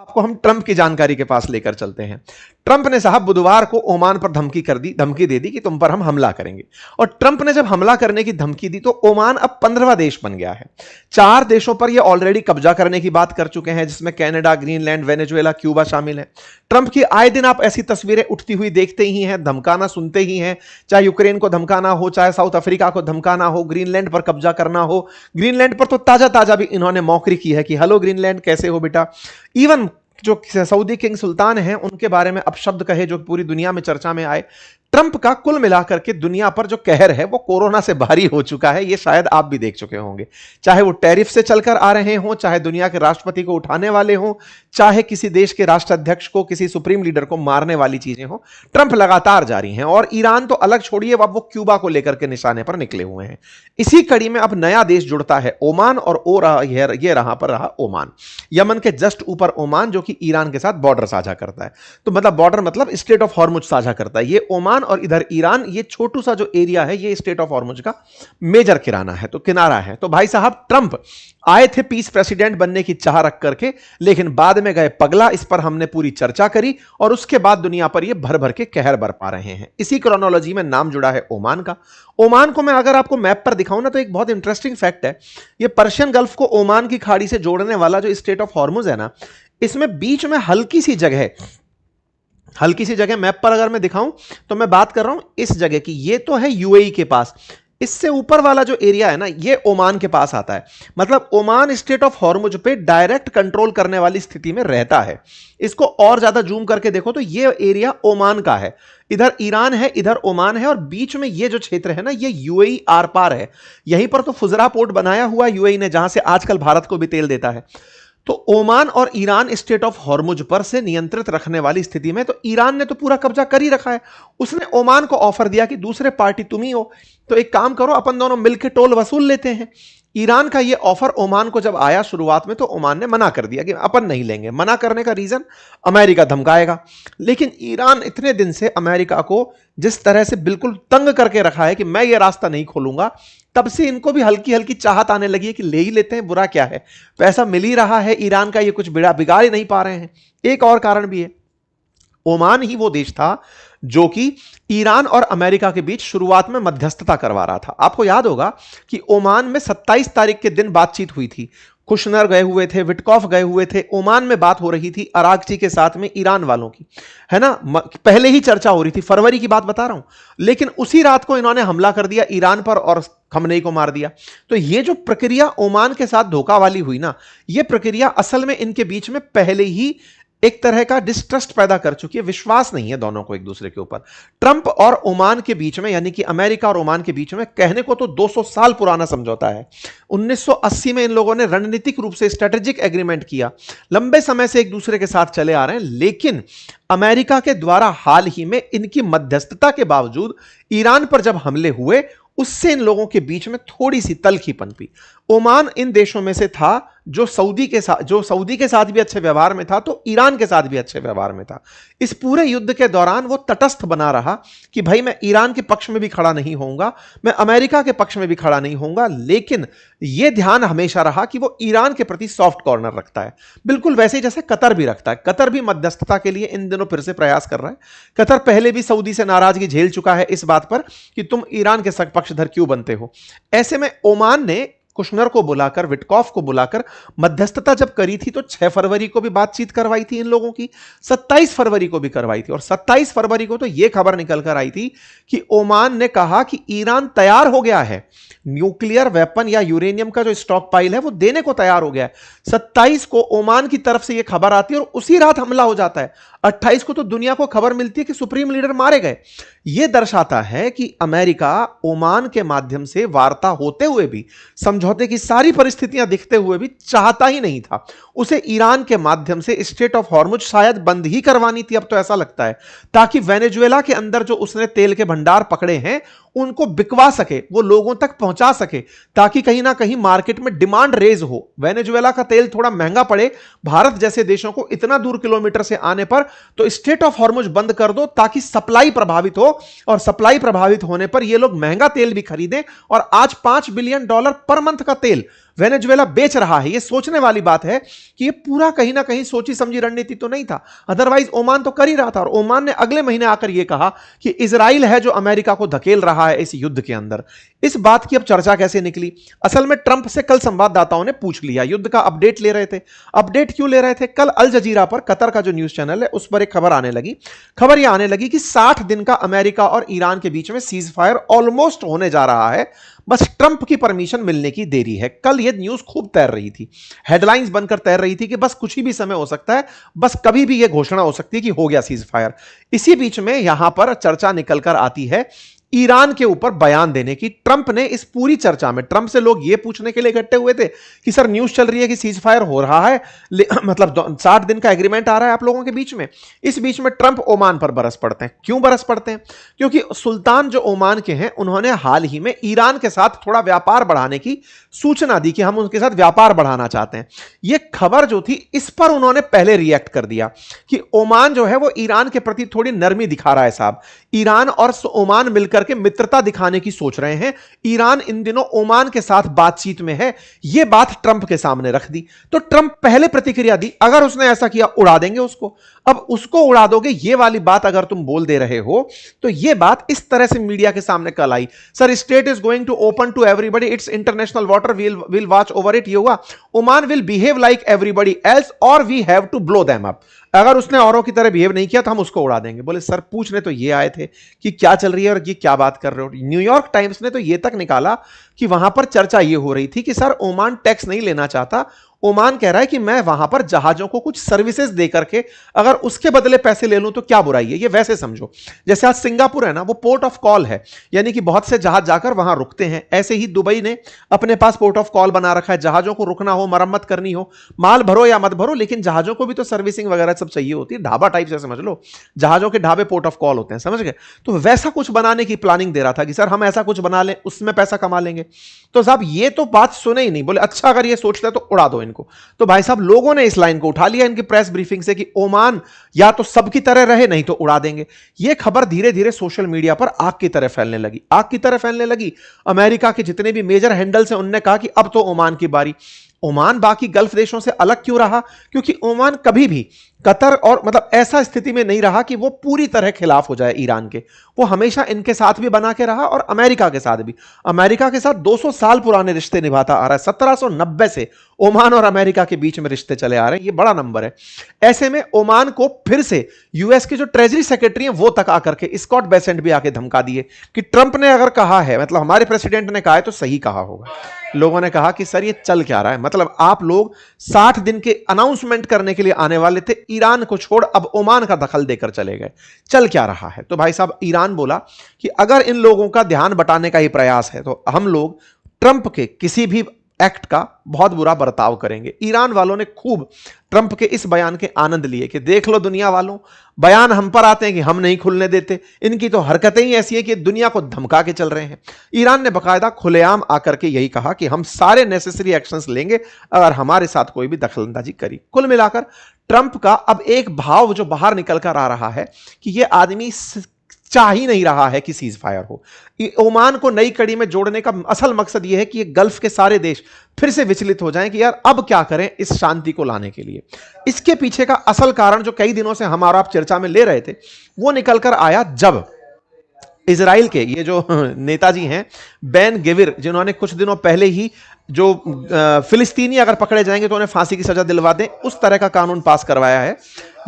आपको हम ट्रंप की जानकारी के पास लेकर चलते हैं। ट्रंप ने साहब बुधवार को ओमान पर धमकी दे दी कि तुम पर हम हमला करेंगे। और ट्रंप ने जब हमला करने की धमकी दी तो ओमान अब 15वां देश बन गया है। 4 देशों पर यह ऑलरेडी कब्जा करने की बात कर चुके हैं, जिसमें कनाडा, ग्रीनलैंड, वेनेजुएला, क्यूबा शामिल है। ट्रंप की आए दिन आप ऐसी तस्वीरें उठती हुई देखते ही हैं, धमकाना सुनते ही हैं, चाहे यूक्रेन को धमकाना हो, चाहे साउथ अफ्रीका को धमकाना हो, ग्रीनलैंड पर कब्जा करना हो। ग्रीनलैंड पर तो ताजा ताजा भी इन्होंने मौकरी की है कि हेलो ग्रीनलैंड, कैसे हो बेटा। इवन जो सऊदी किंग सुल्तान हैं उनके बारे में अपशब्द कहे जो पूरी दुनिया में चर्चा में आए। ट्रंप का कुल मिलाकर के दुनिया पर जो कहर है वो कोरोना से भारी हो चुका है। ये शायद आप भी देख चुके होंगे, चाहे वो टैरिफ से चलकर आ रहे हों, चाहे दुनिया के राष्ट्रपति को उठाने वाले हों, चाहे किसी देश के राष्ट्राध्यक्ष को, किसी सुप्रीम लीडर को मारने वाली चीजें हों, ट्रंप लगातार जारी हैं। और ईरान तो अलग छोड़िए, अब वो क्यूबा को लेकर के निशाने पर निकले हुए हैं। इसी कड़ी में अब नया देश जुड़ता है ओमान, और ये रहा ओमान, यमन के जस्ट ऊपर ओमान, जो कि ईरान के साथ बॉर्डर साझा करता है। तो मतलब बॉर्डर मतलब स्टेट ऑफ हॉर्मुज साझा करता है ये ओमान, और इधर ईरान। ये छोटू सा जो एरिया है ये स्टेट ऑफ हॉर्मुज का मेजर किनारा है। तो भाई साहब ट्रंप आए थे पीस प्रेसिडेंट बनने की चाह रख करके, लेकिन बाद में गए पगला। इस पर हमने पूरी चर्चा करी और उसके बाद दुनिया पर ये भर भर के कहर बरपा रहे हैं। इसी क्रोनोलॉजी में नाम जुड़ा है ओमान का। ओमान को मैं अगर आपको मैप पर दिखाऊं ना तो एक बहुत इंटरेस्टिंग फैक्ट है, ये पर्शियन गल्फ को ओमान की खाड़ी से जोड़ने वाला जो स्टेट ऑफ हॉर्मुज है ना, इसमें बीच में हल्की सी जगह मैप पर अगर मैं दिखाऊं तो मैं बात कर रहा हूं इस जगह की। ये तो है यूएई के पास, इससे ऊपर वाला जो एरिया है ना ये ओमान के पास आता है। मतलब ओमान स्टेट ऑफ हॉर्मुज पे डायरेक्ट कंट्रोल करने वाली स्थिति में रहता है। इसको और ज्यादा जूम करके देखो तो ये एरिया ओमान का है, इधर ईरान है, इधर ओमान है, और बीच में ये जो क्षेत्र है ना ये यूएई आर पार है। यहीं पर तो फुजरा पोर्ट बनाया हुआ यूएई ने, जहां से आजकल भारत को भी तेल देता है। तो ओमान और ईरान स्टेट ऑफ हॉर्मुज पर से नियंत्रित रखने वाली स्थिति में, तो ईरान ने तो पूरा कब्जा कर ही रखा है। उसने ओमान को ऑफर दिया कि दूसरे पार्टी तुम ही हो, तो एक काम करो अपन दोनों मिलकर टोल वसूल लेते हैं। ईरान का यह ऑफर ओमान को जब आया शुरुआत में तो ओमान ने मना कर दिया कि अपन नहीं लेंगे। मना करने का रीजन, अमेरिका धमकाएगा। लेकिन ईरान इतने दिन से अमेरिका को जिस तरह से बिल्कुल तंग करके रखा है कि मैं ये रास्ता नहीं खोलूंगा, तब से इनको भी हल्की हल्की चाहत आने लगी है कि ले ही लेते हैं, बुरा क्या है, पैसा मिल ही रहा है ईरान का, ये कुछ बिगाड़ ही नहीं पा रहे हैं। एक और कारण भी है, ओमान ही वो देश था जो कि ईरान और अमेरिका के बीच शुरुआत में मध्यस्थता करवा रहा था। आपको याद होगा कि ओमान में 27 तारीख के दिन बातचीत हुई थी। कुशनर गए हुए थे, विटकॉफ गए हुए थे, ओमान में बात हो रही थी अरागची के साथ में ईरान वालों की, है ना। पहले ही चर्चा हो रही थी, फरवरी की बात बता रहा हूं। लेकिन उसी रात को इन्होंने हमला कर दिया ईरान पर और खमनेई को मार दिया। तो ये जो प्रक्रिया ओमान के साथ धोखा वाली हुई ना, ये प्रक्रिया असल में इनके बीच में पहले ही एक तरह का डिस्ट्रस्ट पैदा कर चुकी है। विश्वास नहीं है दोनों को एक दूसरे के ऊपर। ट्रंप और ओमान के बीच में, यानी कि अमेरिका और ओमान के बीच में, कहने को तो 200 साल पुराना समझौता है। 1980 में इन लोगों ने रणनीतिक रूप से स्ट्रेटेजिक एग्रीमेंट किया, लंबे समय से एक दूसरे के साथ चले आ रहे हैं। लेकिन अमेरिका के द्वारा हाल ही में इनकी मध्यस्थता के बावजूद ईरान पर जब हमले हुए, उससे इन लोगों के बीच में थोड़ी सी तल्खी पनपी। ओमान इन देशों में से था जो सऊदी के साथ भी अच्छे व्यवहार में था, तो ईरान के साथ भी अच्छे व्यवहार में था। इस पूरे युद्ध के दौरान वो तटस्थ बना रहा कि भाई मैं ईरान के पक्ष में भी खड़ा नहीं होऊंगा, मैं अमेरिका के पक्ष में भी खड़ा नहीं होऊंगा। लेकिन यह ध्यान हमेशा रहा कि वो ईरान के प्रति सॉफ्ट कॉर्नर रखता है, बिल्कुल वैसे ही जैसे कतर भी रखता है। कतर भी मध्यस्थता के लिए इन दिनों फिर से प्रयास कर रहा है। कतर पहले भी सऊदी से नाराजगी झेल चुका है इस बात पर कि तुम ईरान के पक्षधर क्यों बनते हो। ऐसे में ओमान ने कुशनर को बुलाकर, विटकॉफ को बुलाकर मध्यस्थता जब करी थी तो 6 फरवरी को भी बातचीत करवाई थी इन लोगों की, 27 फरवरी को भी करवाई थी। और 27 फरवरी को तो यह खबर निकल कर आई थी कि ओमान ने कहा कि ईरान तैयार हो गया है, न्यूक्लियर वेपन या यूरेनियम का जो स्टॉक पाइल है वो देने को तैयार हो गया है। 27 को ओमान की तरफ से यह खबर आती है और उसी रात हमला हो जाता है। 28 को तो दुनिया को खबर मिलती है कि सुप्रीम लीडर मारे गए। यह दर्शाता है कि अमेरिका ओमान के माध्यम से वार्ता होते हुए भी, समझौते की सारी परिस्थितियां दिखते हुए भी चाहता ही नहीं था। उसे ईरान के माध्यम से स्टेट ऑफ हॉर्मुज शायद बंद ही करवानी थी, अब तो ऐसा लगता है, ताकि वेनेजुएला के अंदर जो उसने तेल के भंडार पकड़े हैं उनको बिकवा सके, वो लोगों तक पहुंचा सके, ताकि कहीं ना कहीं मार्केट में डिमांड रेज हो। वेनेजुएला का तेल थोड़ा महंगा पड़े भारत जैसे देशों को इतना दूर किलोमीटर से आने पर, तो स्टेट ऑफ हॉर्मुज बंद कर दो ताकि सप्लाई प्रभावित हो, और सप्लाई प्रभावित होने पर ये लोग महंगा तेल भी खरीदें। और आज $5 बिलियन पर मंथ का तेल वेनेजुएला बेच रहा है। ये सोचने वाली बात है कि ये पूरा कहीं ना कहीं सोची समझी रणनीति तो नहीं था, अदरवाइज ओमान तो कर ही रहा था। और ओमान ने अगले महीने आकर यह कहा कि इजराइल है जो अमेरिका को धकेल रहा है इस युद्ध के अंदर। इस बात की अब चर्चा कैसे निकली? असल में ट्रंप से कल संवाददाताओं ने पूछ लिया, युद्ध का अपडेट ले रहे थे। अपडेट क्यों ले रहे थे? कल अल जजीरा पर, कतर का जो न्यूज चैनल है, उस पर एक खबर आने लगी। खबर यह आने लगी कि 60 दिन का अमेरिका और ईरान के बीच में सीज फायर ऑलमोस्ट होने जा रहा है, बस ट्रंप की परमिशन मिलने की देरी है। कल यह न्यूज खूब तैर रही थी, हेडलाइंस बनकर तैर रही थी कि बस कुछ ही भी समय हो सकता है, बस कभी भी यह घोषणा हो सकती है कि हो गया सीज फायर। इसी बीच में यहां पर चर्चा निकलकर आती है ईरान के ऊपर बयान देने की। ट्रंप ने इस पूरी चर्चा में, ट्रंप से लोग यह पूछने के लिए इकट्ठे हुए थे कि सर न्यूज चल रही है कि सीज फायर हो रहा है, मतलब 60 दिन का एग्रीमेंट आ रहा है आप लोगों के बीच में। इस बीच में ट्रंप ओमान पर बरस पड़ते हैं। क्यों बरस पड़ते हैं? क्योंकि सुल्तान जो ओमान के हैं, उन्होंने हाल ही में ईरान के साथ थोड़ा व्यापार बढ़ाने की सूचना दी कि हम उनके साथ व्यापार बढ़ाना चाहते हैं। यह खबर जो थी, इस पर उन्होंने पहले रिएक्ट कर दिया कि ओमान जो है वो ईरान के प्रति थोड़ी नरमी दिखा रहा है साहब। ईरान और ओमान मिलकर के मित्रता दिखाने की सोच रहे हैं। ईरान इन दिनों ओमान के साथ बातचीत में है। यह बात ट्रंप के सामने रख दी तो ट्रंप पहले प्रतिक्रिया दी, अगर उसने ऐसा किया उड़ा देंगे उसको। अब उसको उड़ा दोगे, यह वाली बात अगर तुम बोल दे रहे हो तो यह बात इस तरह से मीडिया के सामने कल आई, sir state is going to open to everybody, it's international water, will watch over it. ये हुआ, Oman will behave like everybody else और we have to blow them up. अगर उसने औरों की तरह बिहेव नहीं किया तो हम उसको उड़ा देंगे। बोले सर पूछने तो ये आए थे कि क्या चल रही है और ये क्या बात कर रहे हो। न्यूयॉर्क टाइम्स ने तो ये तक निकाला कि वहां पर चर्चा ये हो रही थी कि सर ओमान टैक्स नहीं लेना चाहता, ओमान कह रहा है कि मैं वहां पर जहाजों को कुछ सर्विसेज दे करके अगर उसके बदले पैसे ले लूं तो क्या बुराई है। ये वैसे समझो जैसे आज सिंगापुर है ना, वो पोर्ट ऑफ कॉल है, यानी कि बहुत से जहाज जाकर वहां रुकते हैं। ऐसे ही दुबई ने अपने पास पोर्ट ऑफ कॉल बना रखा है, जहाजों को रुकना हो, मरम्मत करनी हो, माल भरो या मत भरो, लेकिन जहाजों को भी तो सर्विसिंग वगैरह सब चाहिए होती है। ढाबा टाइप से समझ लो, जहाजों के ढाबे पोर्ट ऑफ कॉल होते हैं, समझ गए? तो वैसा कुछ बनाने की प्लानिंग दे रहा था कि सर हम ऐसा कुछ बना लें, उसमें पैसा कमा लेंगे। तो साहब ये तो बात सुने ही नहीं, बोले अच्छा अगर ये सोचते हैं तो उड़ा दो इनको। तो भाई साहब लोगों ने इस लाइन को उठा लिया इनकी प्रेस ब्रीफिंग से कि ओमान या तो सबकी तरह रहे नहीं तो उड़ा देंगे। यह खबर धीरे धीरे सोशल मीडिया पर आग की तरह फैलने लगी, आग की तरह फैलने लगी। अमेरिका के जितने भी मेजर हैंडल्स हैं उनने कहा कि अब तो ओमान की बारी। ओमान बाकी गल्फ देशों से अलग क्यों रहा? क्योंकि ओमान कभी भी कतर और मतलब ऐसा स्थिति में नहीं रहा कि वो पूरी तरह खिलाफ हो जाए ईरान के। वो हमेशा इनके साथ भी बना के रहा और अमेरिका के साथ भी। अमेरिका के साथ 200 साल पुराने रिश्ते निभाता आ रहा है। 1790 से ओमान और अमेरिका के बीच में रिश्ते चले आ रहे हैं, ये बड़ा नंबर है। ऐसे में ओमान को फिर से यूएस के जो ट्रेजरी सेक्रेटरी हैं वो तक आकर के, स्कॉट बेसेंट भी आके धमका दिए कि ट्रंप ने अगर कहा है, मतलब हमारे प्रेसिडेंट ने कहा है तो सही कहा होगा। लोगों ने कहा कि सर ये चल क्या रहा है, मतलब आप लोग 60 दिन के अनाउंसमेंट करने के लिए आने वाले थे, ईरान को छोड़ अब ओमान का दखल देकर चले गए, चल क्या रहा है? तो भाई साहब ईरान बोला कि अगर इन लोगों का ध्यान बटाने का ही प्रयास है तो हम लोग ट्रंप के किसी भी एक्ट का बहुत बुरा बर्ताव करेंगे। ईरान वालों ने खूब ट्रंप के इस बयान के आनंद लिए कि देख लो दुनिया वालों, बयान हम पर आते हैं कि हम नहीं खुलने देते, इनकी तो हरकतें ही ऐसी हैं कि दुनिया को धमका के चल रहे हैं। ईरान ने बकायदा खुलेआम आकर के यही कहा कि हम सारे नेसेसरी एक्शंस लेंगे अगर हमारे साथ कोई भी दखलंदाजी करी। कुल मिलाकर ट्रंप का अब एक भाव जो बाहर निकल कर आ रहा है कि यह आदमी चाह ही नहीं रहा है कि सीज फायर हो। ओमान को नई कड़ी में जोड़ने का असल मकसद यह है कि ये गल्फ के सारे देश फिर से विचलित हो जाएं कि यार अब क्या करें इस शांति को लाने के लिए। इसके पीछे का असल कारण जो कई दिनों से हम और आप चर्चा में ले रहे थे वो निकल कर आया जब इजराइल के ये जो नेताजी हैं बेन गेविर, जिन्होंने कुछ दिनों पहले ही जो फिलिस्तीनी अगर पकड़े जाएंगे तो उन्हें फांसी की सजा दिलवा दें, उस तरह का कानून पास करवाया है।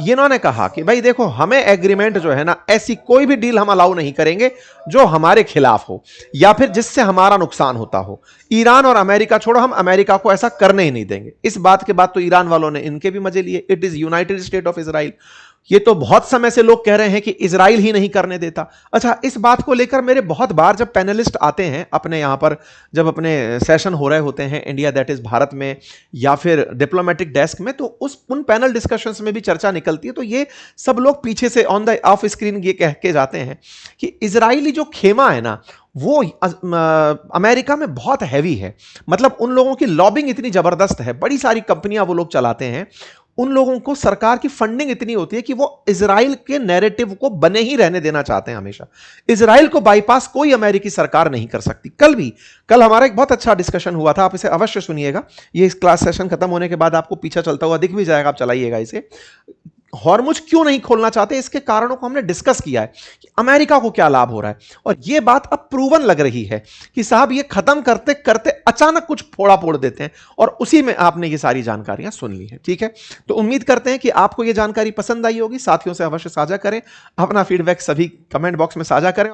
इन्होंने कहा कि भाई देखो, हमें एग्रीमेंट जो है ना, ऐसी कोई भी डील हम अलाउ नहीं करेंगे जो हमारे खिलाफ हो या फिर जिससे हमारा नुकसान होता हो। ईरान और अमेरिका छोड़ो, हम अमेरिका को ऐसा करने ही नहीं देंगे। इस बात के बाद तो ईरान वालों ने इनके भी मजे लिए। It is United state of Israel. ये तो बहुत समय से लोग कह रहे हैं कि इजराइल ही नहीं करने देता। अच्छा, इस बात को लेकर मेरे बहुत बार जब पैनलिस्ट आते हैं अपने यहां पर, जब अपने सेशन हो रहे होते हैं इंडिया दैट इज भारत में या फिर डिप्लोमेटिक डेस्क में, तो उन पैनल डिस्कशंस में भी चर्चा निकलती है। तो ये सब लोग पीछे से ऑन द ऑफ स्क्रीन ये कह के जाते हैं कि इजरायली जो खेमा है ना वो अमेरिका में बहुत हैवी है। मतलब उन लोगों की लॉबिंग इतनी जबरदस्त है, बड़ी सारी कंपनियां वो लोग चलाते हैं। उन लोगों को सरकार की फंडिंग इतनी होती है कि वो इजराइल के नैरेटिव को बने ही रहने देना चाहते हैं हमेशा। इजराइल को बाईपास कोई अमेरिकी सरकार नहीं कर सकती। कल हमारा एक बहुत अच्छा डिस्कशन हुआ था, आप इसे अवश्य सुनिएगा, ये इस क्लास सेशन खत्म होने के बाद आपको पीछा चलता हुआ दिख भी जाएगा, आप चलाइएगा इसे। हॉर्मुज क्यों नहीं खोलना चाहते, इसके कारणों को हमने डिस्कस किया है कि अमेरिका को क्या लाभ हो रहा है, और यह बात अब प्रूवन लग रही है कि साहब ये खत्म करते करते अचानक कुछ फोड़ा फोड़ देते हैं, और उसी में आपने ये सारी जानकारियां सुन ली हैं। ठीक है, तो उम्मीद करते हैं कि आपको ये जानकारी पसंद आई होगी। साथियों से अवश्य साझा करें, अपना फीडबैक सभी कमेंट बॉक्स में साझा करें।